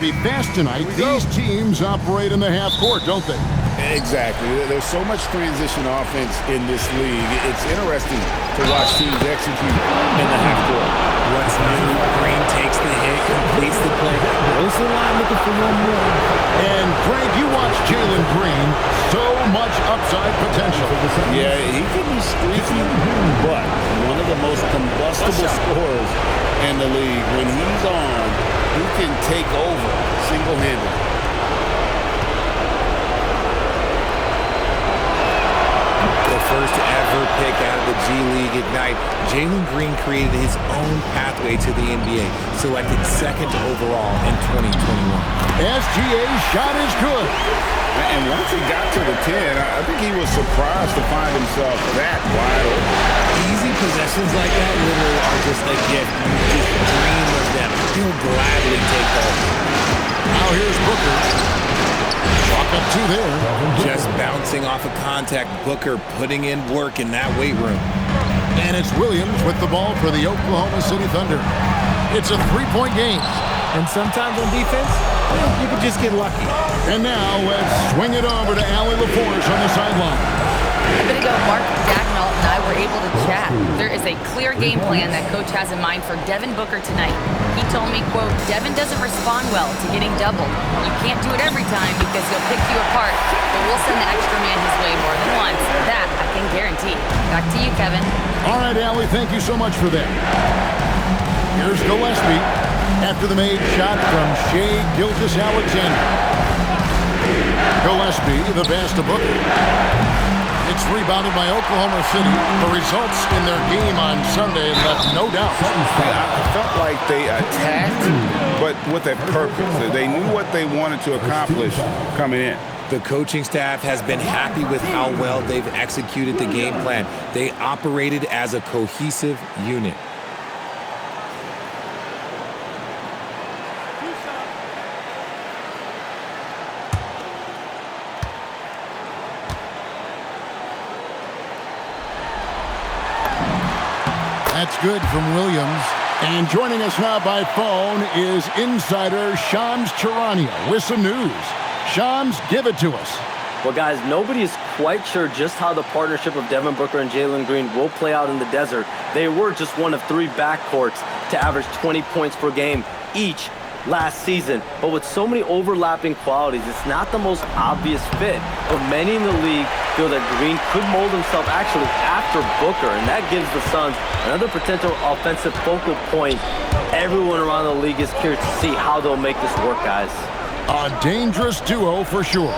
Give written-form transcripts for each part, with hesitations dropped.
Be fast tonight. These teams operate in the half court, don't they? Exactly. There's so much transition offense in this league. It's interesting to watch teams execute in the half court. What's new? Green takes the hit, completes the play, goes to the line looking for one more. And Greg, you watch Jalen Green. So much upside potential. Yeah, he can be streaky, but one of the most combustible scorers in the league. When he's on, he can take over single-handedly. First ever pick out of the G League Ignite, Jalen Green created his own pathway to the NBA, selected second overall in 2021. SGA's shot is good. And once he got to the 10, I think he was surprised to find himself that wide open. Easy possessions like that literally are just a gift. You just dream of them. He'll gladly take those. Now here's Booker. Walk up two there. Just bouncing off of contact, Booker putting in work in that weight room. And it's Williams with the ball for the Oklahoma City Thunder. It's a three-point game. And sometimes on defense, you can just get lucky. And now let's swing it over to Allie LaForce on the sideline. A bit ago, Mark Dagnall and I were able to chat. There is a clear game plan that Coach has in mind for Devin Booker tonight. He told me, quote, Devin doesn't respond well to getting doubled. You can't do it every time because he'll pick you apart, but we'll send the extra man his way more than once. That I can guarantee. Back to you, Kevin. All right, Allie, thank you so much for that. Here's Gillespie after the made shot from Shai Gilgeous-Alexander. Gillespie, the pass to Booker. It's rebounded by Oklahoma City. The results in their game on Sunday left no doubt. I felt like they attacked, but with a purpose. They knew what they wanted to accomplish coming in. The coaching staff has been happy with how well they've executed the game plan. They operated as a cohesive unit. That's good from Williams. And joining us now by phone is insider Shams Charania with some news. Shams, give it to us. Well, guys, nobody is quite sure just how the partnership of Devin Booker and Jalen Green will play out in the desert. They were just one of three backcourts to average 20 points per game each last season. But with so many overlapping qualities, it's not the most obvious fit. But many in the league feel that Green could mold himself actually after Booker, and that gives the Suns another potential offensive focal point. Everyone around the league is curious to see how they'll make this work, guys. A dangerous duo for sure.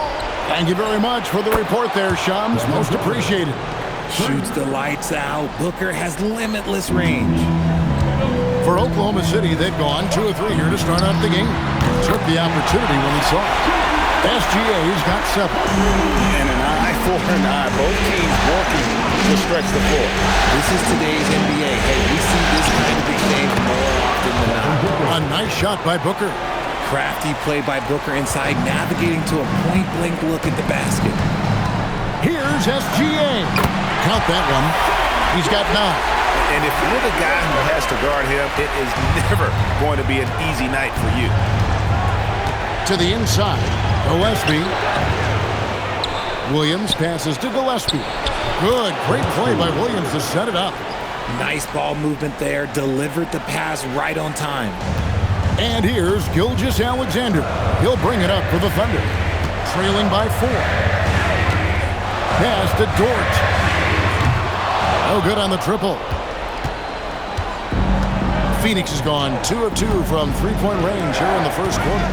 Thank you very much for the report there, Shams. Most appreciated. Shoots the lights out. Booker has limitless range. For Oklahoma City, they've gone 2 of 3 here to start out the game. Took the opportunity when he saw it. SGA's got 7. And an eye for an eye. Both teams working to stretch the floor. This is today's NBA. Hey, we see this kind of exchange more often than not. A nice shot by Booker. Crafty play by Booker inside, navigating to a point-blank look at the basket. Here's SGA. Count that one. He's got 9. And if you're the guy who has to guard him, it is never going to be an easy night for you. To the inside, Gillespie. Williams passes to Gillespie. Good, great play by Williams to set it up. Nice ball movement there, delivered the pass right on time. And here's Gilgeous-Alexander. He'll bring it up for the Thunder. Trailing by 4. Pass to Dort. No good on the triple. Phoenix has gone 2 of 2 from three-point range here in the first quarter.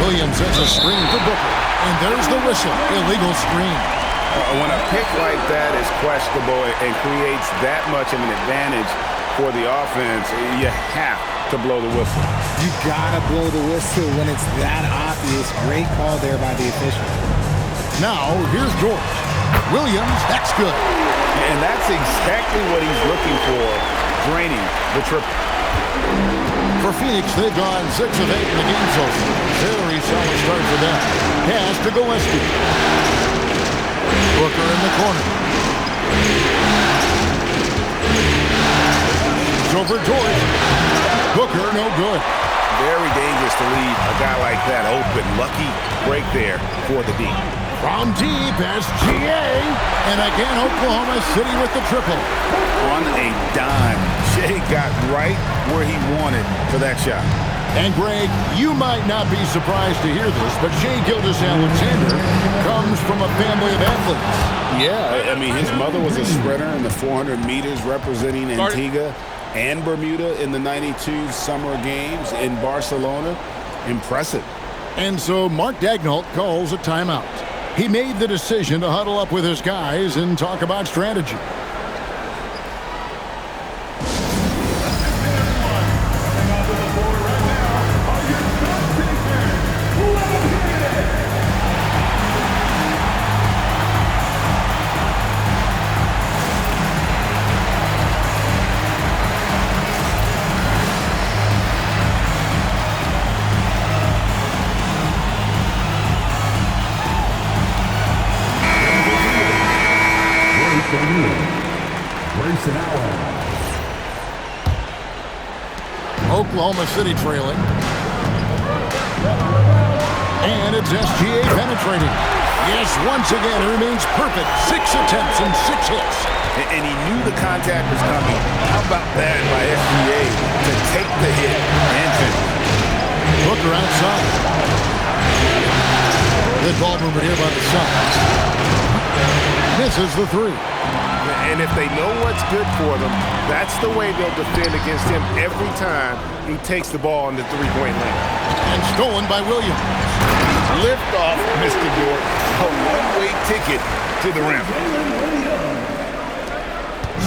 Williams has a screen for Booker. And there's the whistle. Illegal screen. When a pick like that is questionable and creates that much of an advantage for the offense, you have to blow the whistle. You gotta blow the whistle when it's that obvious. Great call there by the official. Now, here's George. Williams, that's good. And that's exactly what he's looking for, draining the triple. For Phoenix, they've gone 6 of 8 in the game so far. Very solid start for them. Pass to Gillespie. Booker in the corner. It's over George. Booker, no good. Very dangerous to leave a guy like that open. Lucky break there for the D. From deep, SGA. And again, Oklahoma City with the triple. On a dime. Shea got right where he wanted for that shot. And Greg, you might not be surprised to hear this, but Shea Gilgeous-Alexander comes from a family of athletes. Yeah, I mean, his mother was a sprinter in the 400 meters representing Antigua and Bermuda in the 92 Summer Games in Barcelona. Impressive. And so Mark Daigneault calls a timeout. He made the decision to huddle up with his guys and talk about strategy. Oklahoma City trailing. And it's SGA penetrating. Yes, once again, it remains perfect. 6 attempts and 6 hits. And he knew the contact was coming. How about that by SGA to take the hit and finish? Booker outside. Good ball movement here by the Suns. Misses the three. And if they know what's good for them, that's the way they'll defend against him every time he takes the ball in the three-point lane. And stolen by Williams. Lift off, Mr. York. A one-way ticket to the rim.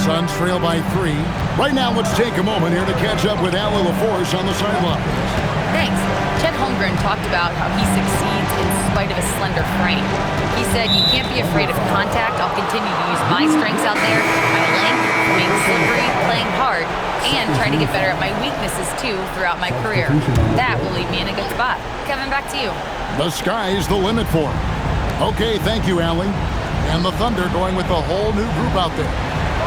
Suns trail by 3. Right now, let's take a moment here to catch up with Allie LaForce on the sideline. Thanks. Chet Holmgren talked about how he succeeds in spite of a slender frame. He said, "You can't be afraid of contact. I'll continue to use my strengths out there, my length, being slippery, playing hard, and trying to get better at my weaknesses, too, throughout my career. That will leave me in a good spot." Kevin, back to you. The sky's the limit for him. Okay, thank you, Allie. And the Thunder going with a whole new group out there.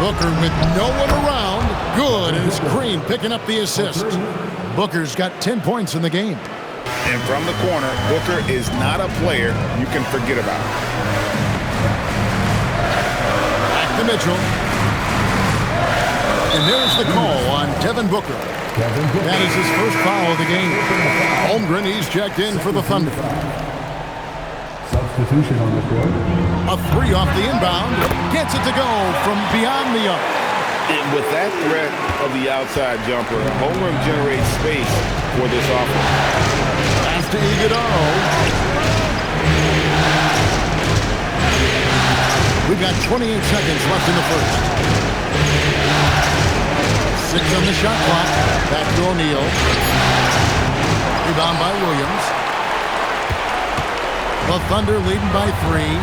Booker with no one around. Good, and it's Green picking up the assist. Booker's got 10 points in the game. And from the corner, Booker is not a player you can forget about. Back to Mitchell. And there's the call on Devin Booker. That is his first foul of the game. Holmgren, he's checked in for the Thunder. Substitution on the court. A 3 off the inbound. Gets it to go from beyond the arc. And with that threat of the outside jumper, Holmgren generates space for this offense. Pass to Iguodala. We've got 28 seconds left in the first. 6 on the shot clock. Back to O'Neal. Rebound by Williams. The Thunder leading by 3.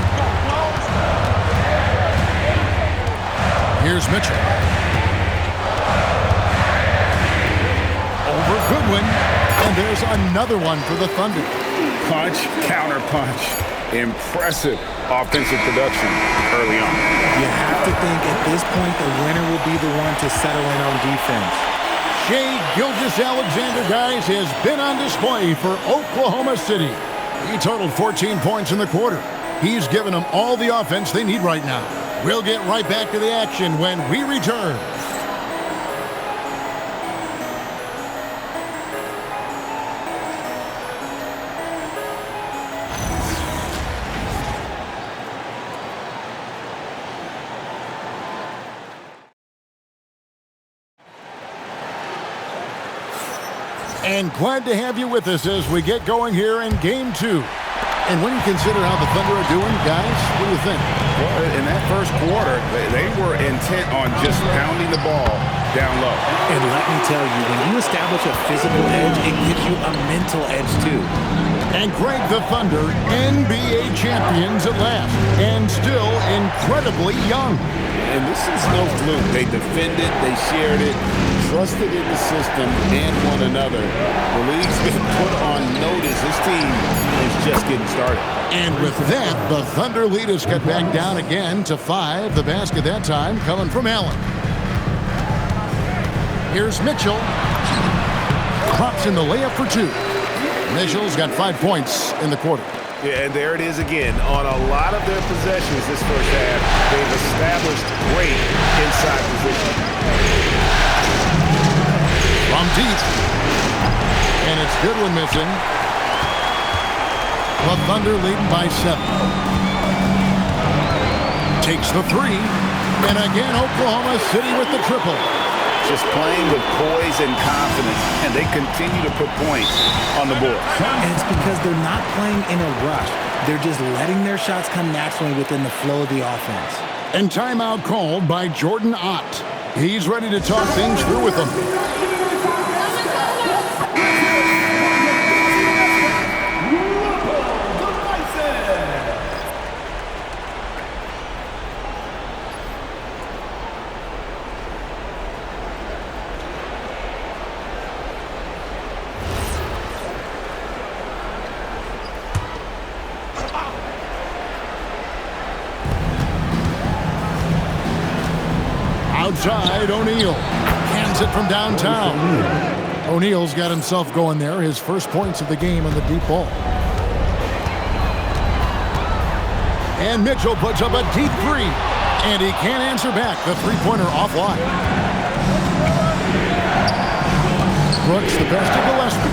Here's Mitchell. Over Goodwin. And there's another one for the Thunder. Punch, counter punch. Impressive offensive production early on. You have to think at this point the winner will be the one to settle in on defense. Shea Gilgeous-Alexander, guys, has been on display for Oklahoma City. He totaled 14 points in the quarter. He's given them all the offense they need right now. We'll get right back to the action when we return. And glad to have you with us as we get going here in Game 2. And when you consider how the Thunder are doing, guys, what do you think? Well, in that first quarter, they were intent on just pounding the ball down low. And let me tell you, when you establish a physical edge, it gives you a mental edge too. And Greg, the Thunder, NBA champions at last, and still incredibly young. And this is no fluke. They defended, they shared it, trusted in the system and one another. The league's been put on notice. This team is just getting started. And with that, the Thunder lead is cut back down again to 5. The basket that time coming from Allen. Here's Mitchell. puts in the layup for 2. Mitchell's got 5 points in the quarter. Yeah, and there it is again. On a lot of their possessions this first half, they've established great inside position. From deep. And it's good when missing. The Thunder leading by 7. Takes the 3. And again, Oklahoma City with the triple. Just playing with poise and confidence, and they continue to put points on the board. And it's because they're not playing in a rush. They're just letting their shots come naturally within the flow of the offense. And timeout called by Jordan Ott. He's ready to talk things through with them. Outside, O'Neal hands it from downtown. O'Neal's got himself going there. His first points of the game on the deep ball. And Mitchell puts up a deep 3. And he can't answer back. The three-pointer offline. Brooks, the best of Gillespie.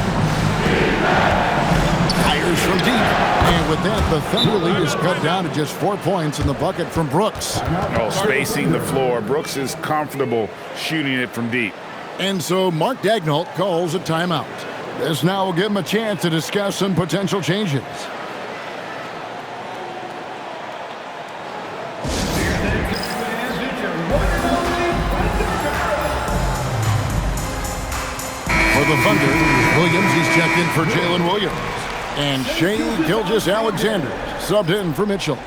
Fires from deep. And with that, the Thunder lead is cut down to just 4 points in the bucket from Brooks. Oh, spacing the floor. Brooks is comfortable shooting it from deep. And so Mark Daigneault calls a timeout. This now will give him a chance to discuss some potential changes. For the Thunder, Williams, he's checked in for Jalen Williams. And Shea Gilgeous-Alexander subbed in for Mitchell.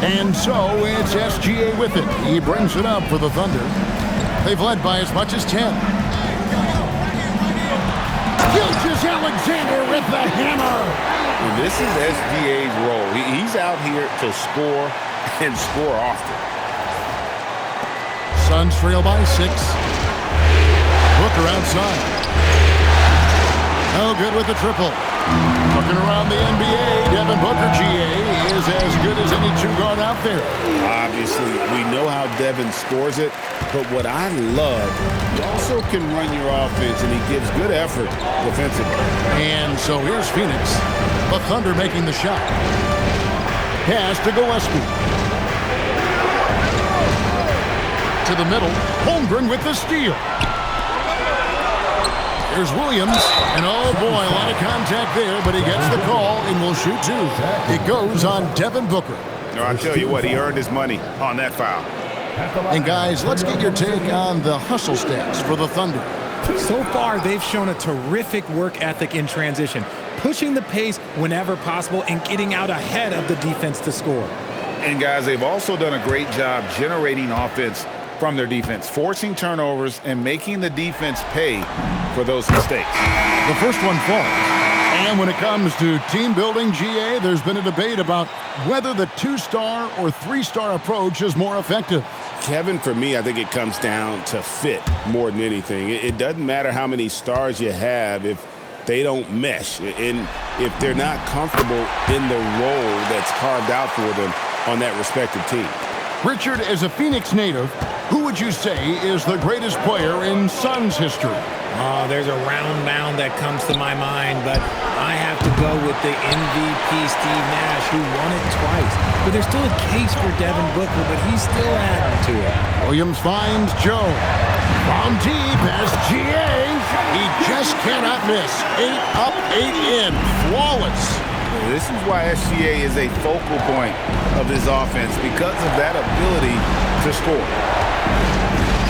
And so it's SGA with it. He brings it up for the Thunder. They've led by as much as 10. Gilgeous-Alexander with the hammer. And this is SGA's role. He's out here to score and score often. Suns trail by 6. Booker outside. No good with the triple. Looking around the NBA, Devin Booker, GA, is as good as any two-guard out there. Obviously, we know how Devin scores it, but what I love, he also can run your offense, and he gives good effort defensively. And so here's Phoenix. The Thunder making the shot. Pass to Gillespie. To the middle. Holmgren with the steal. Here's Williams. And oh boy, a lot of contact there, but he gets the call and will shoot 2. It goes on Devin Booker. No, I tell you what, he earned his money on that foul. And guys, let's get your take on the hustle stats for the Thunder. So far, they've shown a terrific work ethic in transition, pushing the pace whenever possible and getting out ahead of the defense to score. And guys, they've also done a great job generating offense from their defense, forcing turnovers and making the defense pay for those mistakes. The first one falls. And when it comes to team building, GA, there's been a debate about whether the 2-star or 3-star approach is more effective. Kevin, for me, I think it comes down to fit more than anything. It doesn't matter how many stars you have if they don't mesh and if they're not comfortable in the role that's carved out for them on that respective team. Richard, as a Phoenix native, who would you say is the greatest player in Suns history? Oh, there's a round mound that comes to my mind, but I have to go with the MVP Steve Nash, who won it twice. But there's still a case for Devin Booker, but he's still adding to it. Williams finds Joe. From deep as GA. He just cannot miss. 8 up, 8 in. Flawless. This is why SGA is a focal point of his offense, because of that ability to score.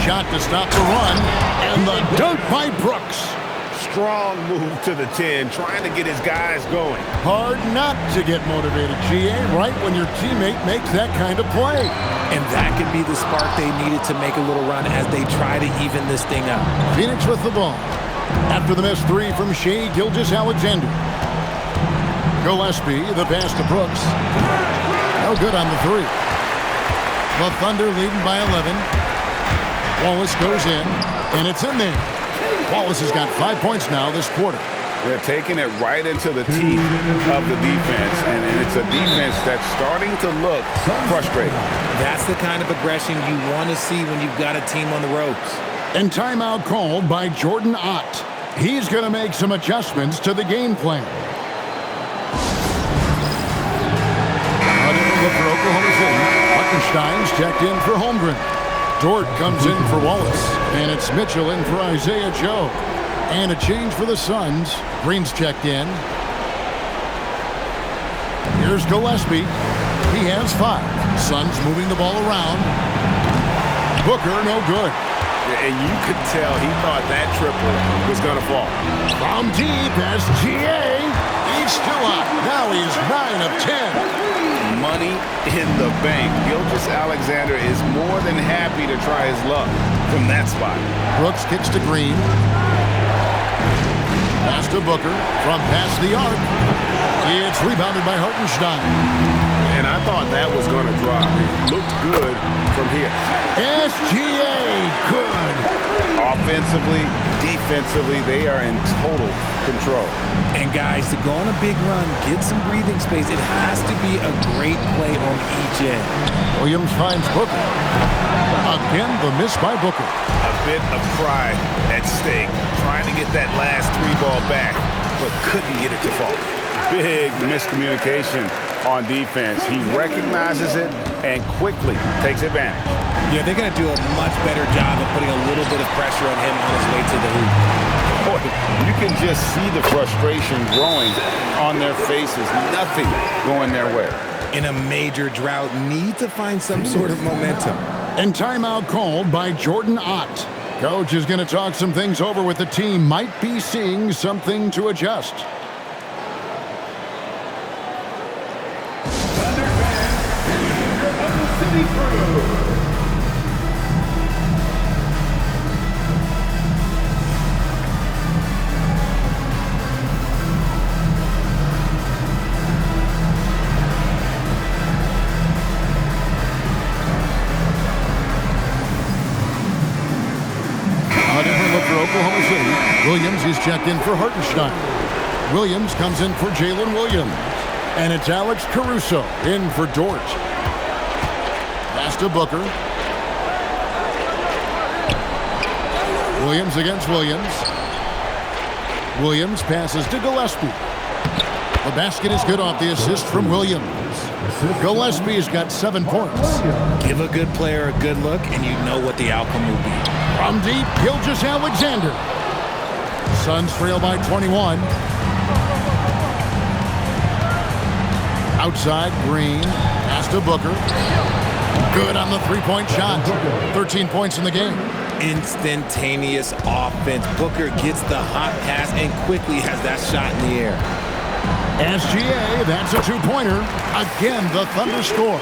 Shot to stop the run, and the dunk by Brooks. Strong move to the 10, trying to get his guys going. Hard not to get motivated, GA, right when your teammate makes that kind of play. And that could be the spark they needed to make a little run as they try to even this thing up. Phoenix with the ball. After the missed 3 from Shea Gilgeous-Alexander. Gillespie, the pass to Brooks. No good on the three. The Thunder leading by 11. Wallace goes in, and it's in there. Wallace has got 5 points now this quarter. They're taking it right into the teeth of the defense, and it's a defense that's starting to look frustrated. That's the kind of aggression you want to see when you've got a team on the ropes. And timeout called by Jordan Ott. He's going to make some adjustments to the game plan. Look for Oklahoma City. Hartenstein's checked in for Holmgren. Dort comes in for Wallace, and it's Mitchell in for Isaiah Joe. And a change for the Suns. Green's checked in. Here's Gillespie. He has 5. Suns moving the ball around. Booker, no good. And you could tell he thought that triple was going to fall. From deep as GA. He's still up. Now he's 9 of 10. Money in the bank. Gilgeous-Alexander is more than happy to try his luck from that spot. Brooks kicks to Green. Pass to Booker from past the arc. It's rebounded by Hartenstein. And I thought that was going to drop. It looked good from here. SGA, good. Offensively, defensively, they are in total control. And guys, to go on a big run, get some breathing space, it has to be a great play on each end. Williams finds Booker. Again, the miss by Booker. A bit of pride at stake, trying to get that last 3 ball back, but couldn't get it to fall. Big miscommunication on defense. He recognizes it and quickly takes advantage. Yeah, they're going to do a much better job of putting a little bit of pressure on him on his way to the hoop. Boy, you can just see the frustration growing on their faces. Nothing going their way. In a major drought, need to find some sort of momentum. And timeout called by Jordan Ott. Coach is going to talk some things over with the team. Might be seeing something to adjust. Oklahoma City. Williams is checked in for Hartenstein. Williams comes in for Jalen Williams. And it's Alex Caruso in for Dort. Pass to Booker. Williams against Williams. Williams passes to Gillespie. The basket is good off the assist from Williams. Gillespie's got 7 points. Give a good player a good look, and you know what the outcome will be. From deep, Gilgeous-Alexander. Suns trail by 21. Outside, Green. Pass to Booker. Good on the three-point shot. 13 points in the game. Instantaneous offense. Booker gets the hot pass and quickly has that shot in the air. SGA, that's a two-pointer. Again, the Thunder score.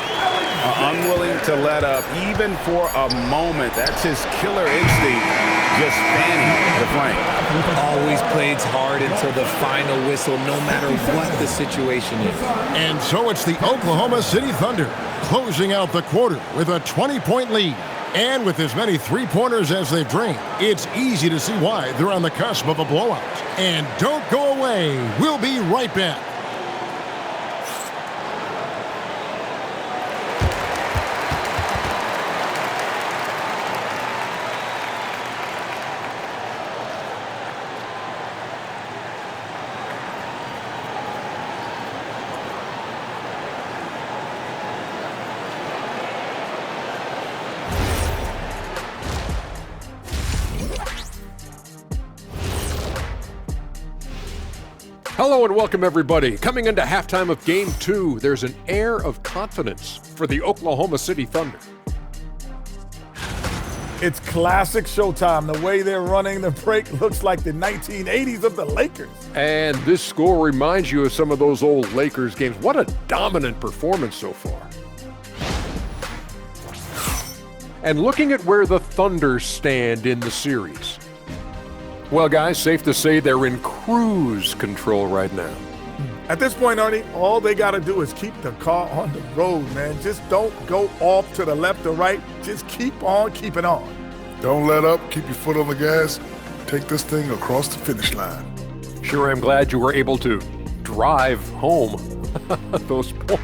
Unwilling to let up, even for a moment. That's his killer instinct, just fanning the flame. Always plays hard until the final whistle, no matter what the situation is. And so it's the Oklahoma City Thunder closing out the quarter with a 20-point lead. And with as many three-pointers as they've drained, it's easy to see why they're on the cusp of a blowout. And don't go away. We'll be right back. Hello and welcome everybody. Coming into halftime of Game 2, there's an air of confidence for the Oklahoma City Thunder. It's classic Showtime. The way they're running the break looks like the 1980s of the Lakers. And this score reminds you of some of those old Lakers games. What a dominant performance so far. And looking at where the Thunder stand in the series. Well, guys, safe to say they're in cruise control right now. At this point, Ernie, all they got to do is keep the car on the road, man. Just don't go off to the left or right. Just keep on keeping on. Don't let up. Keep your foot on the gas. Take this thing across the finish line. Sure, I'm glad you were able to drive home those points.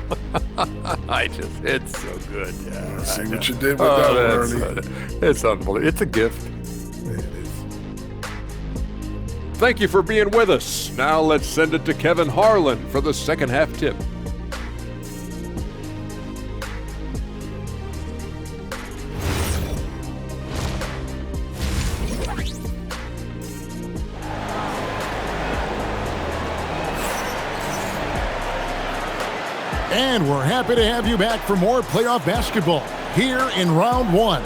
It's so good. Yeah, See what you did with that one, Ernie. It's unbelievable. It's a gift. Thank you for being with us. Now let's send it to Kevin Harlan for the second half tip. And we're happy to have you back for more playoff basketball here in round one.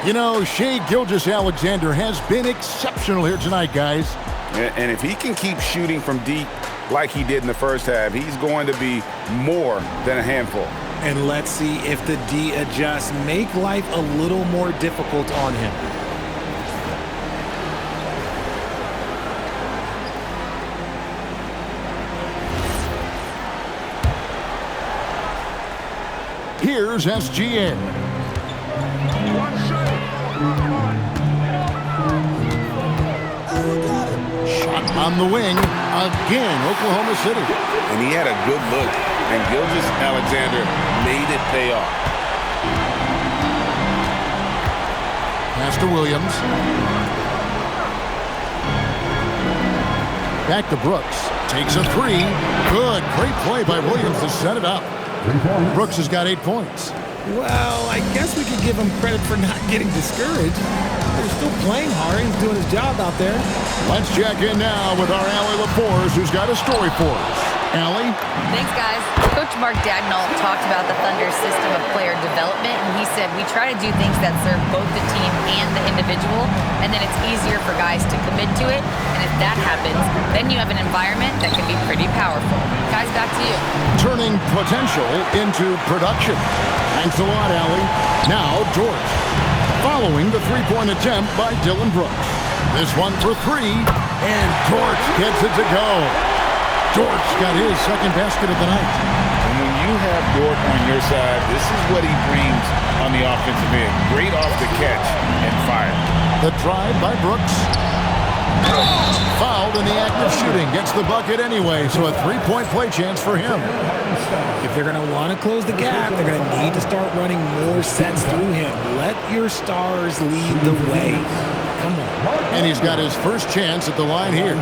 You know, Shai Gilgeous-Alexander has been exceptional here tonight, guys. And if he can keep shooting from deep like he did in the first half, he's going to be more than a handful. And let's see if the D adjusts, make life a little more difficult on him. Here's SGA. Shot on the wing again, Oklahoma City. And he had a good look, and Gilgeous-Alexander made it pay off. Pass to Williams. Back to Brooks. Takes a three. Good. Great play by Williams to set it up. Brooks has got 8 points. Well, I guess we could give him credit for not getting discouraged. They're still playing hard. He's doing his job out there. Let's check in now with our Allie LaForce, who's got a story for us. Allie? Thanks, guys. Coach Mark Dagnall talked about the Thunder's system of player development, and he said, we try to do things that serve both the team and the individual, and then it's easier for guys to commit to it. And if that happens, then you have an environment that can be pretty powerful. Guys, back to you. Turning potential into production. Thanks a lot, Allie. Now, George. Following the three-point attempt by Dylan Brooks. This one for three, and George gets it to go. George got his second basket of the night. And when you have Dort on your side, this is what he brings on the offensive end. Great off the catch and fire. The drive by Brooks. Fouled in the act of shooting. Gets the bucket anyway, so a three-point play chance for him. If they're going to want to close the gap, they're going to need to start running more sets through him. Let your stars lead the way. Come on. And he's got his first chance at the line here.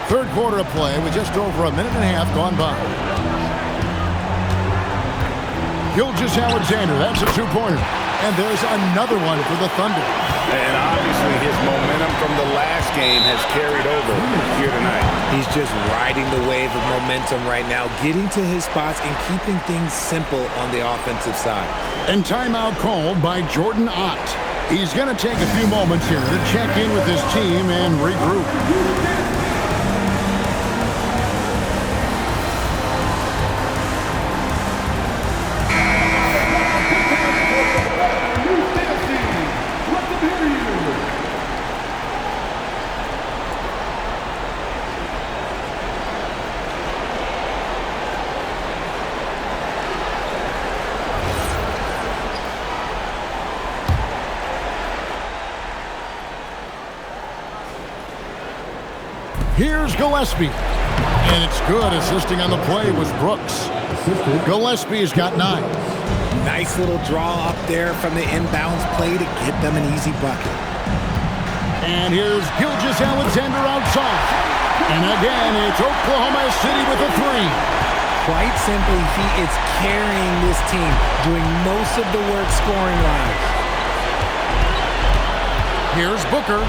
Third quarter of play with just over a minute and a half gone by. Gilgeous-Alexander, that's a two-pointer. And there's another one for the Thunder. And obviously his momentum from the last game has carried over here tonight. He's just riding the wave of momentum right now, getting to his spots and keeping things simple on the offensive side. And timeout called by Jordan Ott. He's going to take a few moments here to check in with his team and regroup. Here's Gillespie. And it's good. Assisting on the play was Brooks. Gillespie's got 9. Nice little draw up there from the inbounds play to get them an easy bucket. And here's Gilgeous-Alexander outside. And again, it's Oklahoma City with a 3. Quite simply, he is carrying this team, doing most of the work scoring-wise. Here's Booker.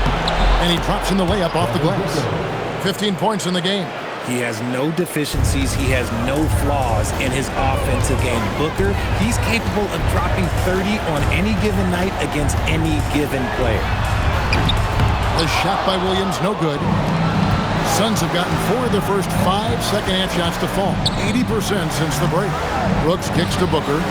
And he drops in the layup off the glass. 15 points in the game. He has no deficiencies. He has no flaws in his offensive game. Booker, he's capable of dropping 30 on any given night against any given player. The shot by Williams, no good. Suns have gotten 4 of their first 5 second-half shots to fall. 80% since the break. Brooks kicks to Booker.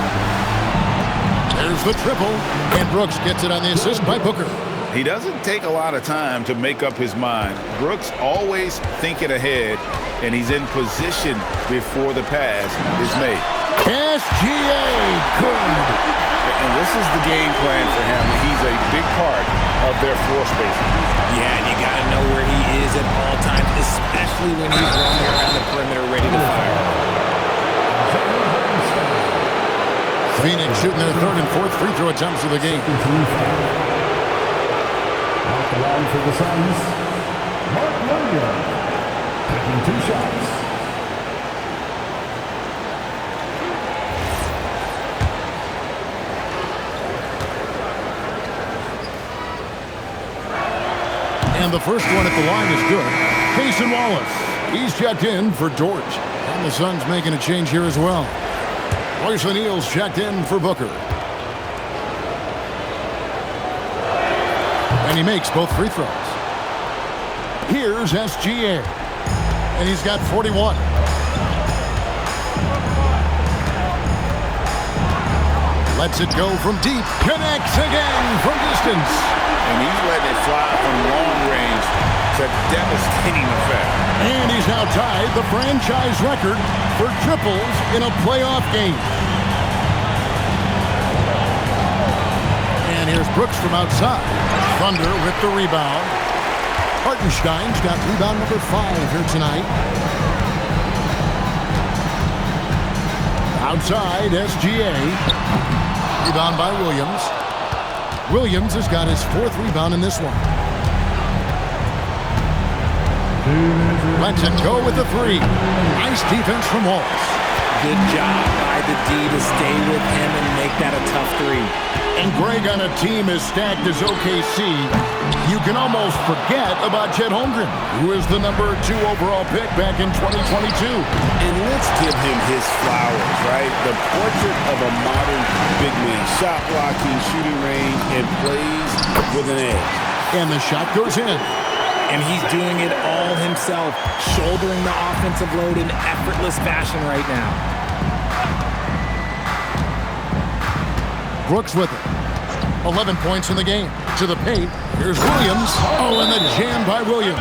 There's the triple, and Brooks gets it on the assist by Booker. He doesn't take a lot of time to make up his mind. Brooks always thinking ahead, and he's in position before the pass is made. SGA, good. And this is the game plan for him. He's a big part of their floor spacing. Yeah, and you got to know where he is at all times, especially when he's roaming around the perimeter ready to fire. Phoenix shooting their 3rd and 4th free throw attempts of the game. Off the line for the Suns, Mark Williams, taking 2 shots. And the first one at the line is good. Cason Wallace, he's checked in for George. And the Suns making a change here as well. Royce O'Neal's checked in for Booker. And he makes both free throws. Here's SGA. And he's got 41. Lets it go from deep. Connects again from distance. And he's letting it fly from long range to devastating effect. And he's now tied the franchise record for triples in a playoff game. And here's Brooks from outside. Thunder with the rebound. Hartenstein's got rebound number 5 here tonight. Outside, SGA. Rebound by Williams. Williams has got his 4th rebound in this one. Lets it go with the 3. Nice defense from Wallace. Good job by the D to stay with him and make that a tough 3. And Greg, on a team as stacked as OKC, you can almost forget about Chet Holmgren, who is the number 2 overall pick back in 2022. And let's give him his flowers, right? The portrait of a modern big man. Shot blocking, shooting range, and plays with an edge. And the shot goes in. And he's doing it all himself, shouldering the offensive load in effortless fashion right now. Brooks with it. 11 points in the game. To the paint. Here's Williams. Oh, and the jam by Williams.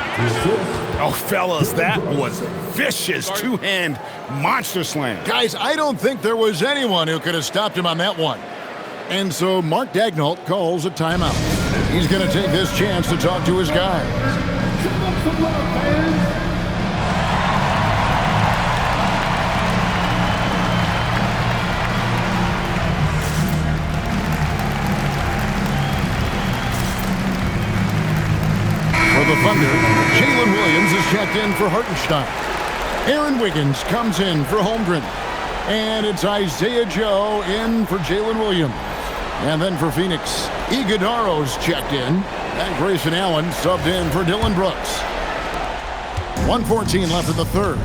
Oh, fellas, that was vicious. 2-hand monster slam. Guys, I don't think there was anyone who could have stopped him on that one. And so Mark Daigneault calls a timeout. He's going to take this chance to talk to his guys. For the Thunder, Jalen Williams is checked in for Hartenstein. Aaron Wiggins comes in for Holmgren. And it's Isaiah Joe in for Jalen Williams. And then for Phoenix, Iguodaro's checked in. And Grayson Allen subbed in for Dylan Brooks. 1:14 left in the 3rd.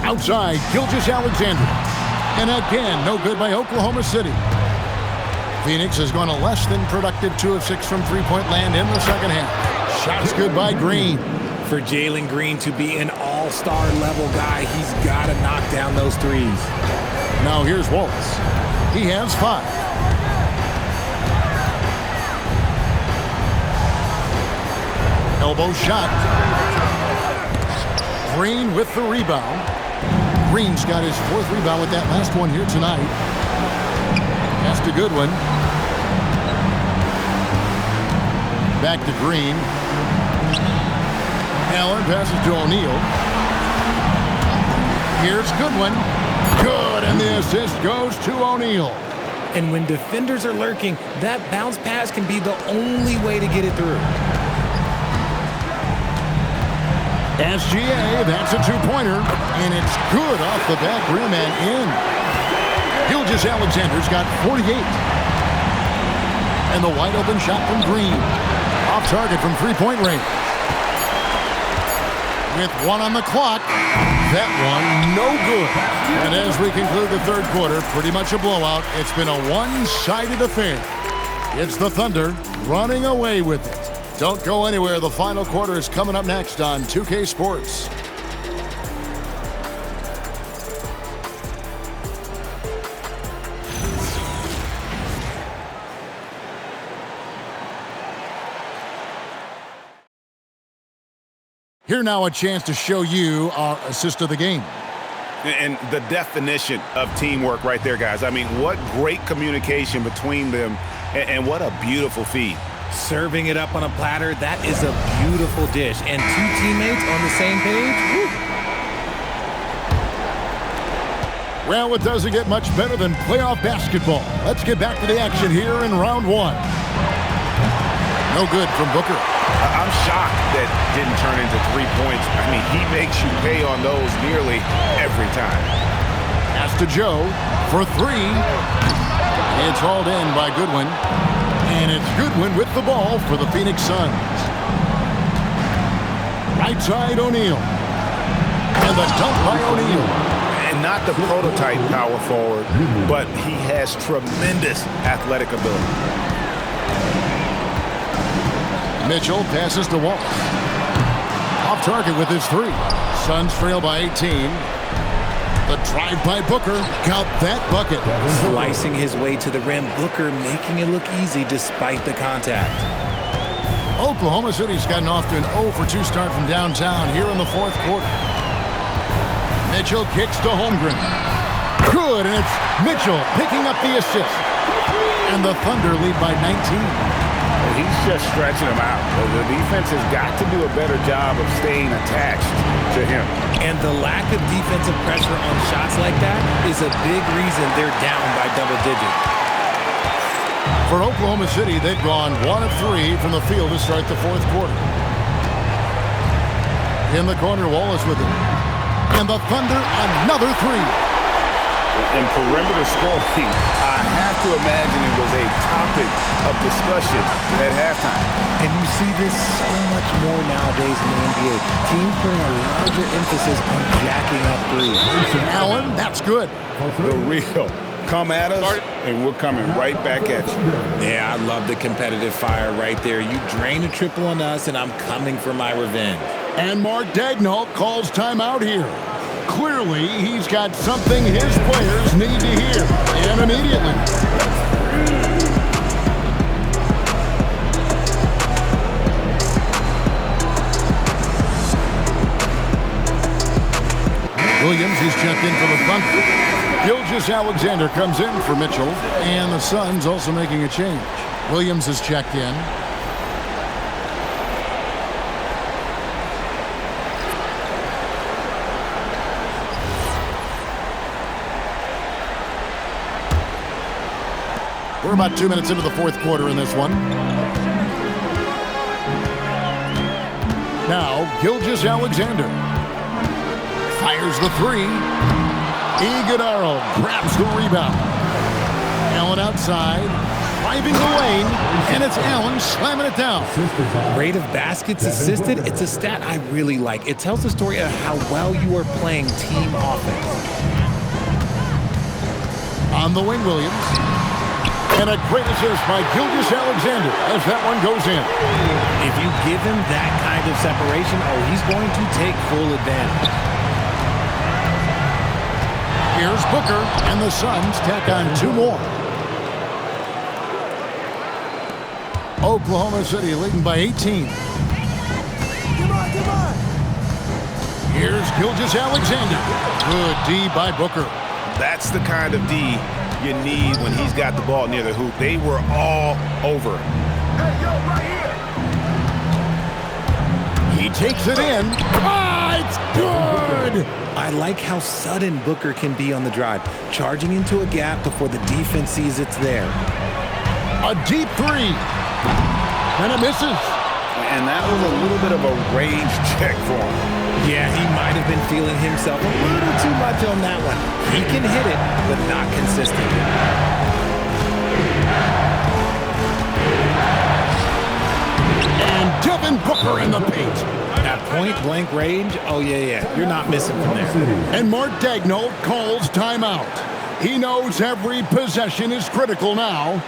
Outside, Gilgeous-Alexander. And again, no good by Oklahoma City. Phoenix has gone a less than productive 2 of 6 from three-point land in the second half. Shots good by Green. For Jalen Green to be an all-star level guy, he's got to knock down those threes. Now here's Wallace. He has 5. Elbow shot. Green with the rebound. Green's got his 4th rebound with that last one here tonight. That's a good one. Back to Green. Allen passes to O'Neal. Here's Goodwin. Good, and the assist goes to O'Neal. And when defenders are lurking, that bounce pass can be the only way to get it through. SGA, that's a 2-pointer, and it's good off the back rim and in. Gilgeous-Alexander's got 48. And the wide open shot from Green. Off target from 3-point range. with 1 on the clock. That one, no good. And as we conclude the third quarter, pretty much a blowout. It's been a one-sided affair. It's the Thunder running away with it. Don't go anywhere. The final quarter is coming up next on 2K Sports. Here now a chance to show you our assist of the game. And the definition of teamwork right there, guys. I mean, what great communication between them, and what a beautiful feed. Serving it up on a platter, that is a beautiful dish. And two teammates on the same page, woo. Well, it doesn't get much better than playoff basketball. Let's get back to the action here in round 1. No good from Booker. I'm shocked that didn't turn into 3 points. I mean, he makes you pay on those nearly every time. Pass to Joe for 3. It's hauled in by Goodwin. And it's Goodwin with the ball for the Phoenix Suns. Right side, O'Neal. And the dunk by O'Neal. And not the prototype power forward, but he has tremendous athletic ability. Mitchell passes to Wallace. Off target with his 3. Suns trail by 18. The drive by Booker. Count that bucket. Slicing his way to the rim. Booker making it look easy despite the contact. Oklahoma City's gotten off to an 0 for 2 start from downtown here in the fourth quarter. Mitchell kicks to Holmgren. Good, and it's Mitchell picking up the assist. And the Thunder lead by 19. He's just stretching him out. The defense has got to do a better job of staying attached to him. And the lack of defensive pressure on shots like that is a big reason they're down by double digits. For Oklahoma City, they've gone 1 of 3 from the field to start the fourth quarter. In the corner, Wallace with it. And the Thunder, another 3. In perimeter scoring, I have to imagine it was a topic of discussion at halftime. And you see this so much more nowadays in the NBA. Teams putting a larger emphasis on jacking up threes. Allen, that's good. The real. Come at us, and we're coming right back at you. Yeah, I love the competitive fire right there. You drain a triple on us, and I'm coming for my revenge. And Mark Daigneault calls timeout here. Clearly, he's got something his players need to hear, and immediately. Williams is checked in for the Thunder. Gilgeous-Alexander comes in for Mitchell, and the Suns also making a change. Williams is checked in. We're about 2 minutes into the fourth quarter in this one. Now, Gilgeous-Alexander fires the 3. Iguodala grabs the rebound. Allen outside, driving the lane, and it's Allen slamming it down. Rate of baskets assisted, it's a stat I really like. It tells the story of how well you are playing team offense. On the wing, Williams. And a great assist by Gilgeous-Alexander as that one goes in. If you give him that kind of separation, he's going to take full advantage. Here's Booker, and the Suns tack on 2 more. Oklahoma City leading by 18. Here's Gilgeous-Alexander. Good D by Booker. That's the kind of D you need when he's got the ball near the hoop. They were all over him. Hey, yo, right here. He takes it in. It's good! I like how sudden Booker can be on the drive, charging into a gap before the defense sees it's there. A deep 3. And it misses. And that was a little bit of a range check for him. Yeah, he might have been feeling himself a little too much on that one. He can hit it, but not consistently. And Devin Booker in the paint. At point-blank range, oh, yeah. You're not missing from there. And Mark Daigneault calls timeout. He knows every possession is critical now.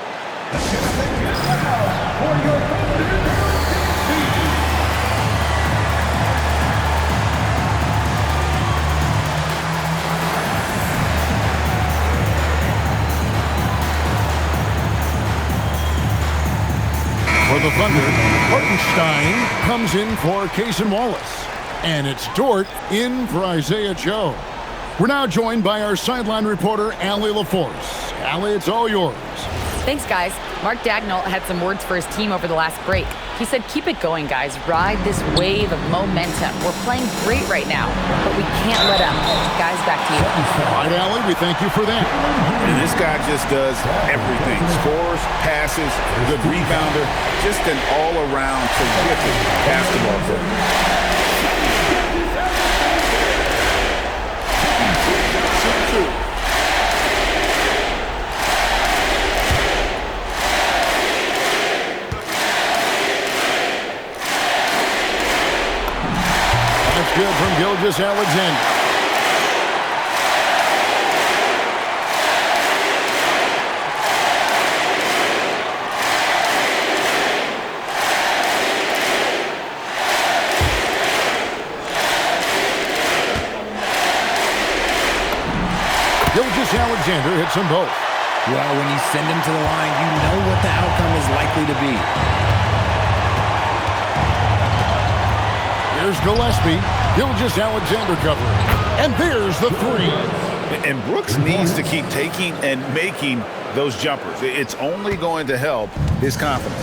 For the Thunder, Hartenstein comes in for Cason Wallace. And it's Dort in for Isaiah Joe. We're now joined by our sideline reporter, Allie LaForce. Allie, it's all yours. Thanks, guys. Mark Daigneault had some words for his team over the last break. He said, keep it going, guys. Ride this wave of momentum. We're playing great right now, but we can't let up. Guys, back to you. All right, Allie, we thank you for that. And this guy just does everything. Scores, passes, good rebounder, just an all-around terrific basketball player. Good from Gilgeous-Alexander. Gilgeous-Alexander hits them both. Well, when you send him to the line, you know what the outcome is likely to be. Here's Gillespie. Gilgeous-Alexander covering. And there's the three. And Brooks needs to keep taking and making those jumpers. It's only going to help his confidence.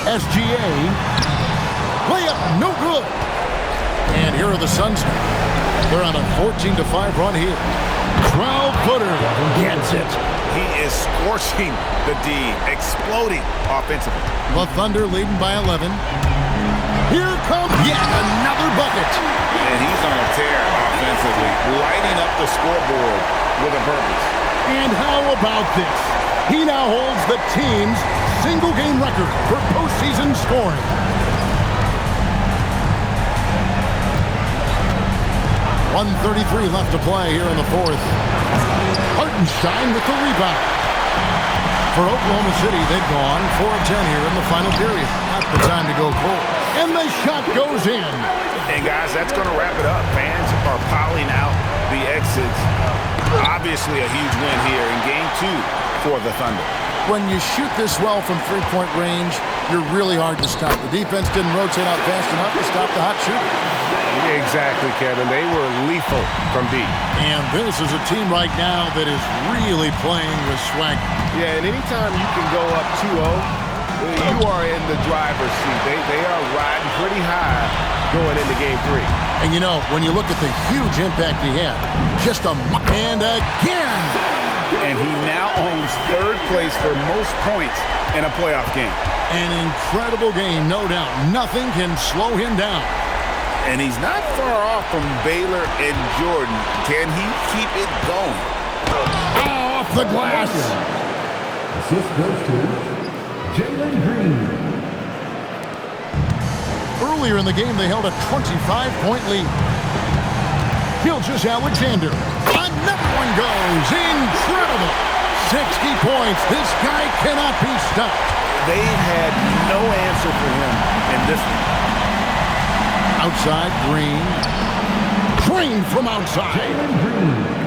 SGA. Layup, no good. And here are the Suns now. They're on a 14-5 run here. 12-footer gets it. He is scorching the D, exploding offensively. The Thunder leading by 11. Here comes yet another bucket. And he's on a tear offensively, lighting up the scoreboard with a purpose. And how about this? He now holds the team's single-game record for postseason scoring. .133 left to play here in the fourth. Hartenstein with the rebound. For Oklahoma City, they've gone 4 of 10 here in the final period. Not the time to go cold. And the shot goes in. And guys, that's going to wrap it up. Fans are piling out the exits. Obviously a huge win here in Game 2 for the Thunder. When you shoot this well from three-point range, you're really hard to stop. The defense didn't rotate out fast enough to stop the hot shooter. Exactly, Kevin. They were lethal from deep. And this is a team right now that is really playing with swag. Yeah, and anytime you can go up 2-0, you are in the driver's seat. They are riding pretty high going into Game 3. And you know, when you look at the huge impact he had, and again. And he now owns third place for most points in a playoff game. An incredible game, no doubt. Nothing can slow him down. And he's not far off from Baylor and Jordan. Can he keep it going? Off the glass. Assist goes to Jalen Green. Earlier in the game, they held a 25-point lead. Gilgeous-Alexander. Another one goes. Incredible. 60 points. This guy cannot be stopped. They've had no answer for him in this one. Outside, Green. Green from outside. Jalen Green.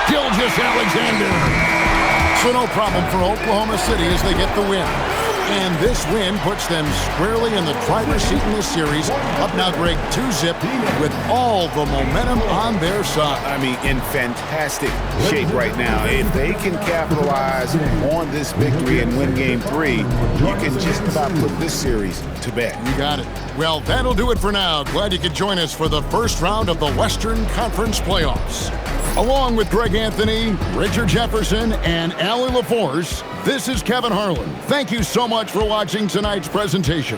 Gilgeous-Alexander. So no problem for Oklahoma City as they get the win. And this win puts them squarely in the driver's seat in this series. Up now, Greg, 2-zip with all the momentum on their side. I mean, in fantastic shape right now. If they can capitalize on this victory and win Game 3, you can just about put this series to bed. You got it. Well, that'll do it for now. Glad you could join us for the first round of the Western Conference Playoffs. Along with Greg Anthony, Richard Jefferson, and Allie LaForce, this is Kevin Harlan. Thank you so much for watching tonight's presentation.